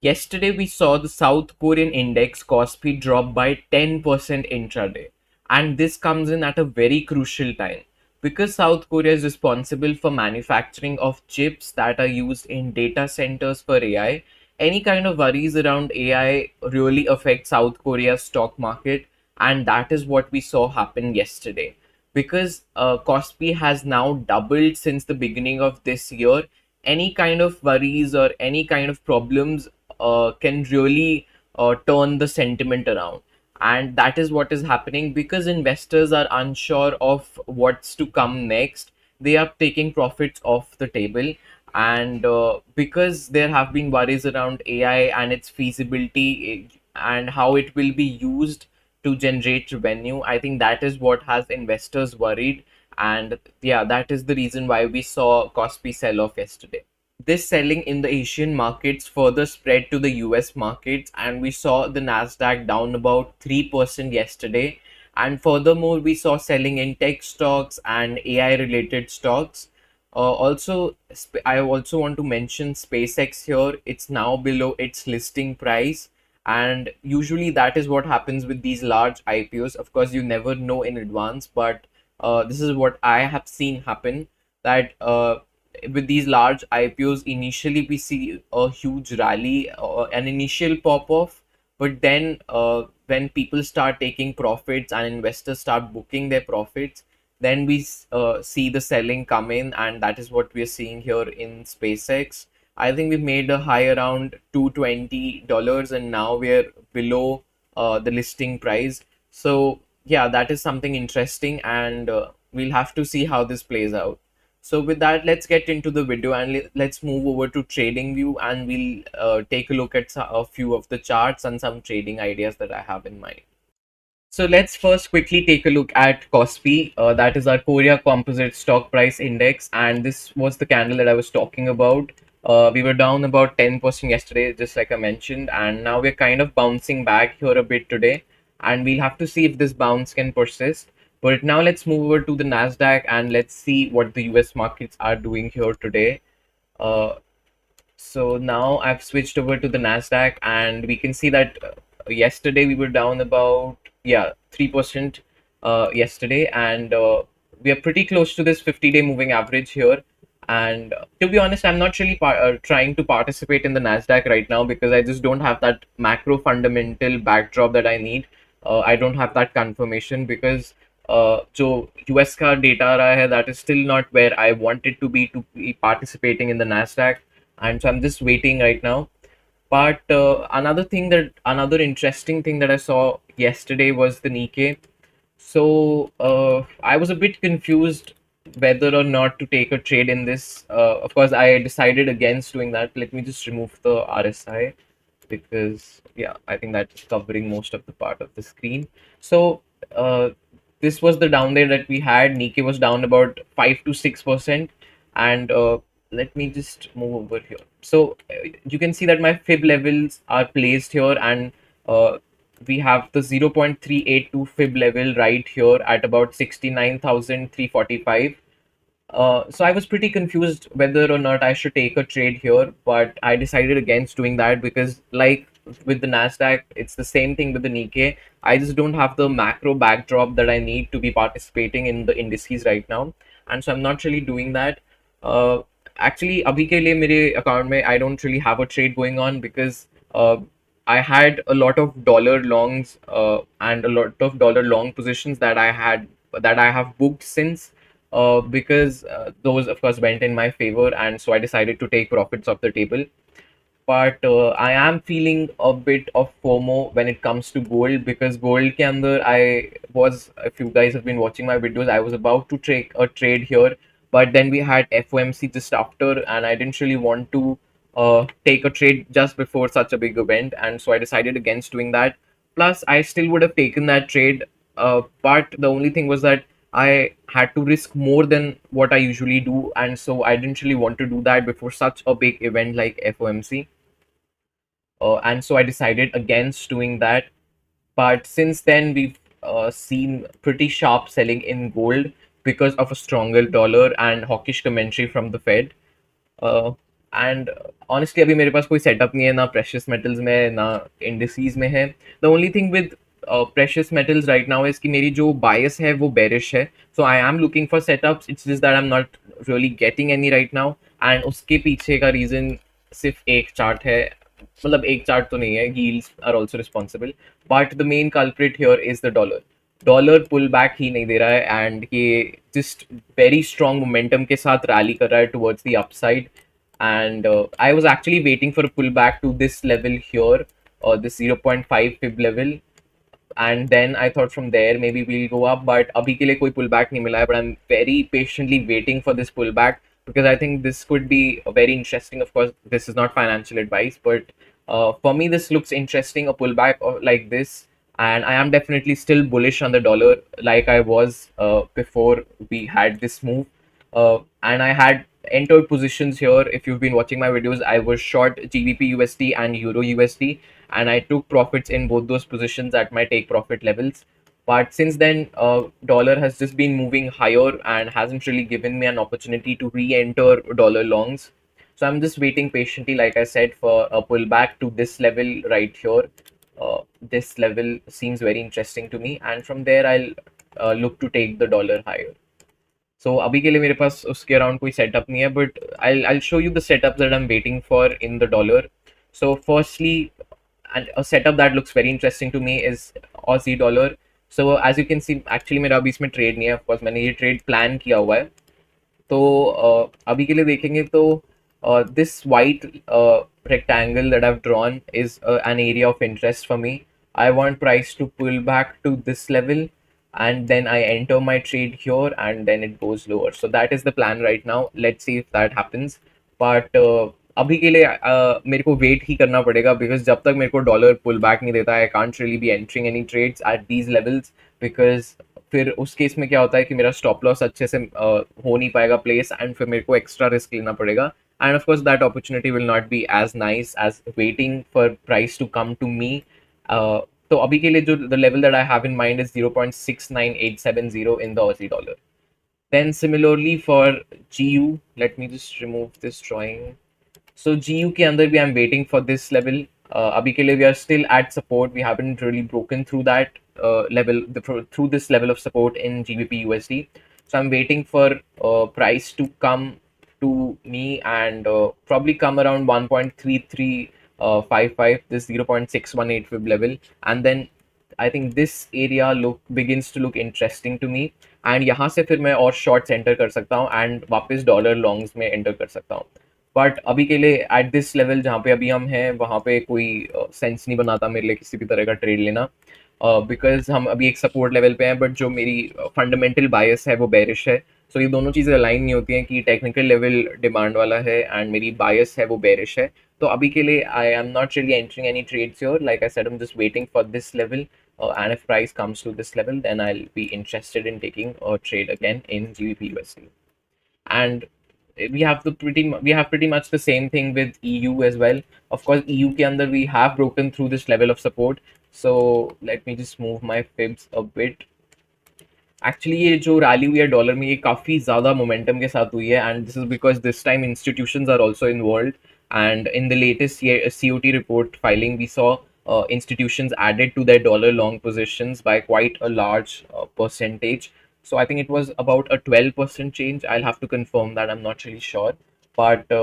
Yesterday, we saw the South Korean index Kospi drop by 10% intraday. And this comes in at a very crucial time because South Korea is responsible for manufacturing of chips that are used in data centers for AI. Any kind of worries around AI really affect South Korea's stock market, and that is what we saw happen yesterday. Because Kospi has now doubled since the beginning of this year, any kind of worries or any kind of problems can really turn the sentiment around. And that is what is happening because investors are unsure of what's to come next. They are taking profits off the table. And because there have been worries around AI and its feasibility and how it will be used to generate revenue, I think that is what has investors worried. And yeah, that is the reason why we saw Kospi sell off yesterday. This selling in the Asian markets further spread to the US markets, and we saw the Nasdaq down about 3% yesterday. And furthermore, we saw selling in tech stocks and AI related stocks. I also want to mention SpaceX here. It's now below its listing price, and usually that is what happens with these large IPOs. Of course, you never know in advance, but this is what I have seen happen. That with these large IPOs, initially we see a huge rally, an initial pop off, but then when people start taking profits and investors start booking their profits, then we see the selling come in, and that is what we are seeing here in SpaceX. I think we've made a high around $220, and now we're below the listing price. So yeah, that is something interesting, and we'll have to see how this plays out. So with that, let's get into the video and let's move over to TradingView, and we'll take a look at a few of the charts and some trading ideas that I have in mind. So let's first quickly take a look at KOSPI. That is our Korea Composite Stock Price Index, and this was the candle that I was talking about. We were down about 10% yesterday, just like I mentioned, and now we're kind of bouncing back here a bit today, and we'll have to see if this bounce can persist. But now let's move over to the Nasdaq and let's see what the US markets are doing here today. Uh, so now I've switched over to the Nasdaq, and we can see that yesterday we were down about 3% yesterday, and we are pretty close to this 50-day moving average here. And to be honest, I'm not really trying to participate in the Nasdaq right now because I just don't have that macro fundamental backdrop that I need. I don't have that confirmation because जो US का data आ रहा है, that is still not where I wanted to be participating in the Nasdaq, and so I'm just waiting right now. But another interesting thing that I saw yesterday was the Nikkei. So I was a bit confused whether or not to take a trade in this. Of course, I decided against doing that. Let me just remove the RSI because yeah, I think that's covering most of the part of the screen. So uh, this was the down there that we had. Nikkei was down about 5 to 6%, and let me just move over here. So you can see that my fib levels are placed here, and uh, we have the 0.382 fib level right here at about 69,345. So I was pretty confused whether or not I should take a trade here, but I decided against doing that because, like with the Nasdaq, it's the same thing with the Nikkei. I just don't have the macro backdrop that I need to be participating in the indices right now, and so I'm not really doing that. Uh, Actually, अभी के लिए मेरे account में I don't really have a trade going on because I had a lot of dollar longs and a lot of dollar long positions that I have booked since because those of course went in my favor, and so I decided to take profits off the table. But I am feeling a bit of FOMO when it comes to gold because gold ke andar if you guys have been watching my videos, I was about to take a trade here, but then we had FOMC just after, and I didn't really want to take a trade just before such a big event, and so I decided against doing that. Plus, I still would have taken that trade, but the only thing was that I had to risk more than what I usually do, and so I didn't really want to do that before such a big event like FOMC. And so I decided against doing that. But since then, we've seen pretty sharp selling in gold because of a stronger dollar and hawkish commentary from the Fed. Uh, and honestly अभी मेरे पास कोई setup नहीं है, ना precious metals में है, ना indices में है. The only thing with precious metals right now is कि मेरी जो बायस है वो बेरिश है. So I am looking for setups, it's just that I am not really getting any right now. And उसके पीछे का रीजन सिर्फ एक चार्ट है, मतलब एक चार्ट तो नहीं है, yields are also responsible. But the main culprit here is the dollar. Dollar pull back ही नहीं दे रहा है एंड ये जस्ट वेरी स्ट्रॉन्ग मोमेंटम के साथ रैली कर रहा है towards the upside. And I was actually waiting for a pullback to this level here, or this 0.5 fib level, and then I thought from there maybe we'll go up, but abhi ke liye koi pullback nahi mila hai, but I'm very patiently waiting for this pullback because I think this could be very interesting. Of course, this is not financial advice, but for me this looks interesting, a pullback like this, and I am definitely still bullish on the dollar like I was before we had this move. And I had entered positions here. If you've been watching my videos, I was short GBP USD and Euro USD, and I took profits in both those positions at my take profit levels. But since then, dollar has just been moving higher and hasn't really given me an opportunity to re-enter dollar longs. So I'm just waiting patiently, like I said, for a pullback to this level right here. This level seems very interesting to me, and from there I'll look to take the dollar higher. So अभी के लिए मेरे पास उसके around कोई setup नहीं है, but I'll show you the setups that I'm waiting for in the dollar. So firstly, and a setup that looks very interesting to me is Aussie dollar. So as you can see, actually मेरा अभी इसमें trade नहीं है, of course मैंने ये trade plan किया हुआ है. तो अभी के लिए देखेंगे तो this white rectangle that I've drawn is an area of interest for me. I want price to pull back to this level, and then I enter my trade here and then it goes lower. So that is the plan right now. Let's see if that happens. But अभी के लिए मेरे को wait ही करना पड़ेगा, because जब तक मेरे को डॉलर पुल बैक नहीं देता, I can't really be entering any trades at these levels. Because फिर उस केस में क्या होता है कि मेरा स्टॉप लॉस अच्छे से हो नहीं पाएगा प्लेस, एंड फिर मेरे को एक्स्ट्रा रिस्क लेना पड़ेगा. And of course that opportunity will not be as nice as waiting for price to come to me. तो अभी के लिए जो the level that I have in mind is 0.69870 in the Aussie dollar. Then similarly for GU, let me just remove this drawing. So GU के अंदर भी I'm waiting for this level. अभी के लिए we are still at support. We haven't really broken through that level, through this level of support in GBP USD. So I'm waiting for price to come to me and probably come around 1.3355, this 0.618 fib level, and then I think this area look begins to look interesting to me. And यहाँ से फिर मैं और shorts enter कर सकता हूँ and वापस dollar longs में एंटर कर सकता हूँ. बट अभी के लिए एट दिस लेवल जहाँ पे अभी हम हैं वहाँ पे कोई सेंस नहीं बनाता मेरे लिए किसी भी तरह का ट्रेड लेना, बिकॉज हम अभी एक सपोर्ट लेवल पे हैं, बट जो मेरी फंडामेंटल बायस है वो बेरिश है. सो ये दोनों चीज़ें अलाइन नहीं होती हैं कि टेक्निकल लेवल डिमांड वाला है एंड मेरी बायस है वो बेरिश है. तो अभी के लिए I am not really entering any trades here. Like I said, I am just waiting for this level. And if price comes to this level, then I'll be interested in taking a trade again in GBP USD. And we have pretty much the same thing with EU as well. Of course, EU के अंदर we have broken through this level of support. So let me just move my fibs a bit. Actually ये जो rally हुई है dollar में, ये काफ़ी ज़्यादा मोमेंटम के साथ हुई है, and this is because this time institutions are also involve. And in the latest COT report filing we saw institutions added to their dollar long positions by quite a large percentage. So I think it was about a 12% change. I'll have to confirm that. I'm not really sure. But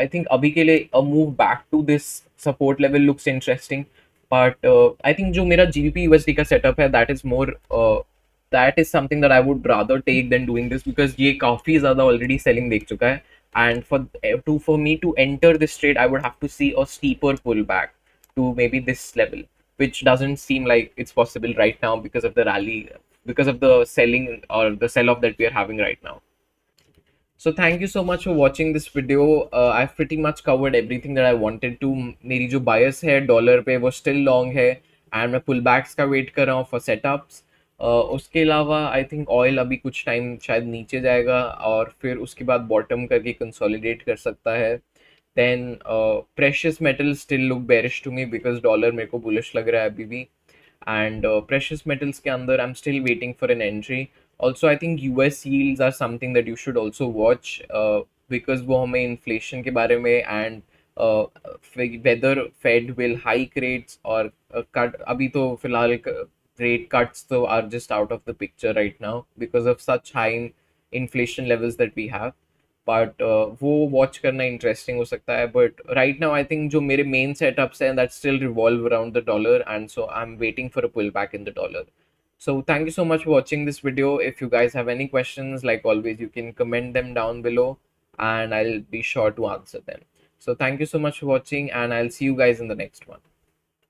I think abhi ke liye a move back to this support level looks interesting. But I think जो मेरा GBP USD का setup है, that is more that is something that I would rather take than doing this, because ये काफी ज़्यादा already selling देख चुका है. And for me to enter this trade, I would have to see a steeper pullback to maybe this level, which doesn't seem like it's possible right now because of the rally, because of the selling or the sell off that we are having right now. So thank you so much for watching this video. I've pretty much covered everything that I wanted to. मेरी जो bias है dollar पे वो still long है, and मैं pullbacks का wait कर रहा हूँ for setups. उसके अलावा आई थिंक ऑयल अभी कुछ टाइम शायद नीचे जाएगा और फिर उसके बाद बॉटम करके कंसोलिडेट कर सकता है. Then precious metal still look bearish to me because dollar मेरे को बुलिश लग रहा है अभी भी. एंड precious metals के अंदर I'm still waiting for an entry. Also, I think US yields are something that you should also watch. Because वो हमें इन्फ्लेशन के बारे में and whether Fed will hike rates और कट, अभी तो फिलहाल रेट कट्स तो are just out of the picture right now because of such high inflation levels that we have, but वो वॉच करना इंटरेस्टिंग हो सकता है. But right now I think जो मेरे मेन सेटअप्स हैं that still revolve around the dollar, and so I am waiting for a pull back in the dollar. So thank you so much for watching this video. If you guys have any questions, like always, you can comment them down below and I'll be sure to answer them. So thank you so much for watching and I'll see you guys in the next one.